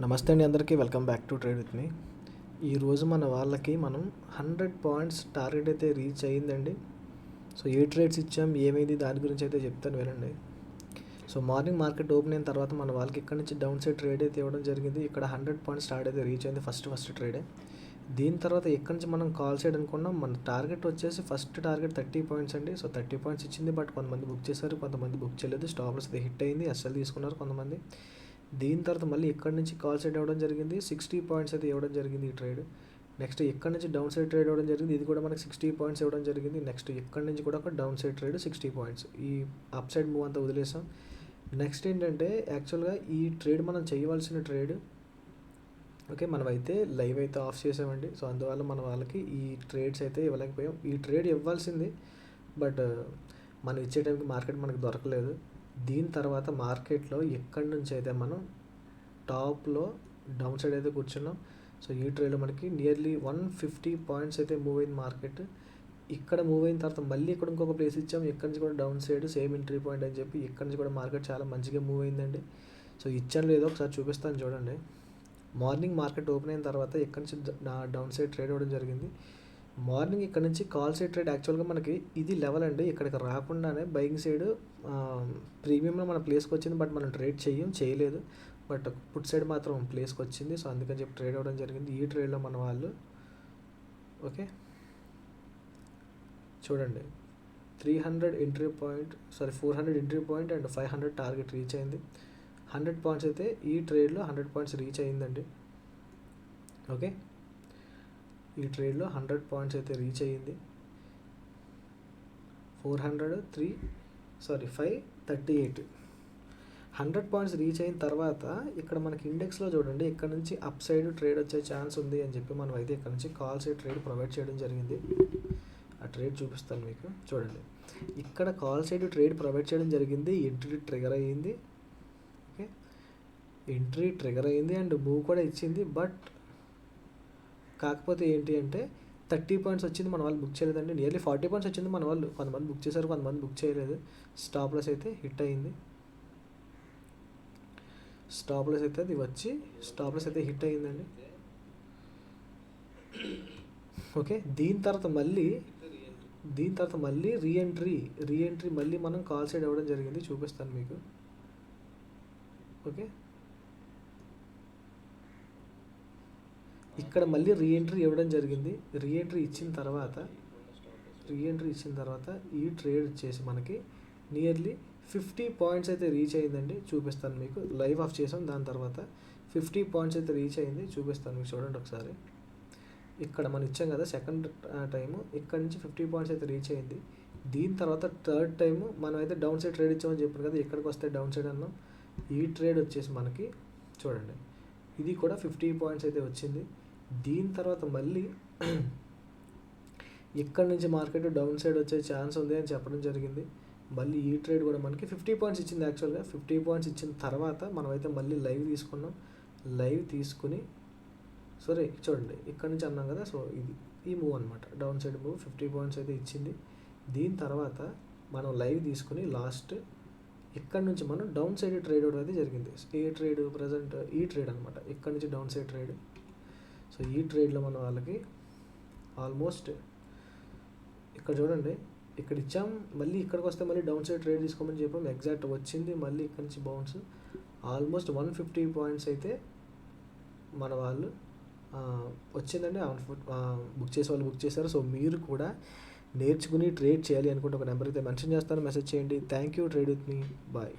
నమస్తే అండి, అందరికీ welcome back to trade with me. ఈరోజు మన వాళ్ళకి మనం 100 పాయింట్స్ టార్గెట్ అయితే రీచ్ అయ్యిందండి. సో ఏ ట్రేడ్స్ ఇచ్చాం, ఏమైంది, దాని గురించి అయితే చెప్తాను వినండి. సో మార్నింగ్ మార్కెట్ ఓపెన్ అయిన తర్వాత మన వాళ్ళకి ఇక్కడ నుంచి డౌన్ సైడ్ ట్రేడ్ అయితే ఇవ్వడం జరిగింది. ఇక్కడ 100 పాయింట్స్ టార్గెట్ అయితే రీచ్ అయింది ఫస్ట్ ట్రేడే. దీని తర్వాత ఇక్కడ నుంచి మనం కాల్ సైడ్ అనుకున్నాం. మన టార్గెట్ వచ్చేసి ఫస్ట్ టార్గెట్ 30 పాయింట్స్ అండి. సో 30 పాయింట్స్ ఇచ్చింది, బట్ కొంతమంది బుక్ చేశారు, కొంతమంది బుక్ చేయలేదు. స్టాప్స్ అయితే హిట్ అయింది, అస్సలు తీసుకున్నారు కొంతమంది. దీని తర్వాత మళ్ళీ ఇక్కడ నుంచి కాల్ సైడ్ ఇవ్వడం జరిగింది, 60 పాయింట్స్ అయితే ఇవ్వడం జరిగింది ఈ ట్రేడ్. నెక్స్ట్ ఇక్కడ నుంచి డౌన్ సైడ్ ట్రేడ్ ఇవ్వడం జరిగింది, ఇది కూడా మనకి 60 పాయింట్స్ ఇవ్వడం జరిగింది. నెక్స్ట్ ఇక్కడ నుంచి కూడా ఒక డౌన్ సైడ్ ట్రేడ్ 60 పాయింట్స్. ఈ అప్ సైడ్ మూవ్ అంతా వదిలేసాం. నెక్స్ట్ ఏంటంటే యాక్చువల్గా ఈ ట్రేడ్ మనం చేయవలసిన ట్రేడ్, ఓకే, మనం అయితే లైవ్ అయితే ఆఫ్ చేసామండి. సో అందువల్ల మన వాళ్ళకి ఈ ట్రేడ్స్ అయితే ఇవ్వలేకపోయాం. ఈ ట్రేడ్ ఇవ్వాల్సింది, బట్ మనం ఇచ్చే టైంకి మార్కెట్ మనకు దొరకలేదు. దీని తర్వాత మార్కెట్లో ఎక్కడి నుంచి అయితే మనం టాప్లో డౌన్ సైడ్ అయితే కూర్చున్నాం. సో ఈ ట్రేడ్లో మనకి నియర్లీ 150 పాయింట్స్ అయితే మూవ్ అయింది మార్కెట్. ఇక్కడ మూవ్ అయిన తర్వాత మళ్ళీ ఇక్కడ ఇంకొక ప్లేస్ ఇచ్చాం, ఇక్కడ నుంచి కూడా down side same entry point అని చెప్పి ఇక్కడ నుంచి కూడా మార్కెట్ చాలా మంచిగా మూవ్ అయిందండి. సో ఇచ్చాను లేదో ఒకసారి చూపిస్తాను చూడండి. మార్నింగ్ మార్కెట్ ఓపెన్ అయిన తర్వాత ఇక్కడ నుంచి నా డౌన్ సైడ్ ట్రేడ్ అవ్వడం జరిగింది. మార్నింగ్ ఇక్కడ నుంచి కాల్ సైడ్ ట్రేడ్ యాక్చువల్గా మనకి ఇది లెవెల్ అండి. ఇక్కడికి రాకుండానే బయింగ్ సైడ్ ప్రీమియంలో మన ప్లేస్కి వచ్చింది, బట్ మనం ట్రేడ్ చేయలేదు. బట్ పుట్ సైడ్ మాత్రం ప్లేస్కి వచ్చింది. సో అందుకని చెప్పి ట్రేడ్ అవ్వడం జరిగింది. ఈ ట్రేడ్లో మన వాళ్ళు, ఓకే, చూడండి, 400 entry point and 500 target reach అయింది. 100 పాయింట్స్ అయితే ఈ ట్రేడ్లో 100 పాయింట్స్ రీచ్ అయిందండి. ఓకే, ఈ ట్రేడ్లో 100 పాయింట్స్ అయితే రీచ్ అయ్యింది. 538. 100 పాయింట్స్ రీచ్ అయిన తర్వాత ఇక్కడ మనకి ఇండెక్స్లో చూడండి, ఇక్కడ నుంచి అప్ సైడ్ ట్రేడ్ వచ్చే ఛాన్స్ ఉంది అని చెప్పి మనం అయితే ఇక్కడ నుంచి కాల్ సైడ్ ట్రేడ్ ప్రొవైడ్ చేయడం జరిగింది. ఆ ట్రేడ్ చూపిస్తాను మీకు, చూడండి. ఇక్కడ కాల్ సైడ్ ట్రేడ్ ప్రొవైడ్ చేయడం జరిగింది. ఎంట్రీ ట్రిగర్ అయ్యింది, ఓకే, ఎంట్రీ ట్రిగర్ అయ్యింది అండ్ మూవ్ కూడా ఇచ్చింది. బట్ కాకపోతే ఏంటి అంటే 30 పాయింట్స్ వచ్చింది, మన వాళ్ళు బుక్ చేయలేదండి. నియర్లీ 40 పాయింట్స్ వచ్చింది, మన వాళ్ళు కొంతమంది బుక్ చేశారు, కొంతమంది బుక్ చేయలేదు. స్టాప్ లాస్ అయితే హిట్ అయింది. స్టాప్ లాస్ అయితే హిట్ అయ్యిందండి. ఓకే, దీని తర్వాత మళ్ళీ రీఎంట్రీ మళ్ళీ మనం కాల్ సైడ్ అవ్వడం జరిగింది. చూపిస్తాను మీకు, ఓకే. ఇక్కడ మళ్ళీ రీఎంట్రీ ఇవ్వడం జరిగింది. రీఎంట్రీ ఇచ్చిన తర్వాత ఈ ట్రేడ్ వచ్చేసి మనకి నియర్లీ 50 పాయింట్స్ అయితే రీచ్ అయిందండి. చూపిస్తాను మీకు, లైవ్ ఆఫ్ చేసాం, దాని తర్వాత 50 పాయింట్స్ అయితే రీచ్ అయింది. చూపిస్తాను మీకు, చూడండి ఒకసారి. ఇక్కడ మనం ఇచ్చాం కదా సెకండ్ టైము, ఇక్కడ నుంచి 50 పాయింట్స్ అయితే రీచ్ అయింది. దీని తర్వాత థర్డ్ టైము మనం అయితే డౌన్ సైడ్ ట్రేడ్ ఇచ్చామని చెప్పాను కదా, ఇక్కడికి వస్తే డౌన్ సైడ్ అన్నాం. ఈ ట్రేడ్ వచ్చేసి మనకి చూడండి, ఇది కూడా 50 పాయింట్స్ అయితే వచ్చింది. దీని తర్వాత మళ్ళీ ఇక్కడ నుంచి మార్కెట్ డౌన్ సైడ్ వచ్చే ఛాన్స్ ఉంది అని చెప్పడం జరిగింది. మళ్ళీ ఈ ట్రేడ్ కూడా మనకి 50 పాయింట్స్ ఇచ్చింది. యాక్చువల్గా 50 పాయింట్స్ ఇచ్చిన తర్వాత మనమైతే మళ్ళీ లైవ్ తీసుకున్నాం. లైవ్ తీసుకుని చూడండి, ఇక్కడ నుంచి అన్నాం కదా, సో ఇది ఈ మూవ్ అనమాట, డౌన్ సైడ్ మూవ్ 50 పాయింట్స్ అయితే ఇచ్చింది. దీని తర్వాత మనం లైవ్ తీసుకుని లాస్ట్ ఇక్కడ నుంచి మనం డౌన్ సైడ్ ట్రేడ్ అవడం అయితే జరిగింది. ఏ ట్రేడ్ ప్రజెంట్ ఈ ట్రేడ్ అనమాట, ఇక్కడ నుంచి డౌన్ సైడ్ ట్రేడ్. సో ఈ ట్రేడ్లో మన వాళ్ళకి ఆల్మోస్ట్ ఇక్కడ చూడండి, ఇక్కడ ఇచ్చాం, మళ్ళీ ఇక్కడికి వస్తే మళ్ళీ డౌన్ సైడ్ ట్రేడ్ తీసుకోమని చెప్పాం, ఎగ్జాక్ట్ వచ్చింది. మళ్ళీ ఇక్కడ నుంచి బౌన్స్ ఆల్మోస్ట్ 150 పాయింట్స్ అయితే మన వాళ్ళు వచ్చిందండి. బుక్ చేసే వాళ్ళు బుక్ చేశారు. సో మీరు కూడా నేర్చుకుని ట్రేడ్ చేయాలి అనుకుంటే ఒక నెంబర్ అయితే మెన్షన్ చేస్తాను, మెసేజ్ చేయండి. Thank you. Trade with me, bye.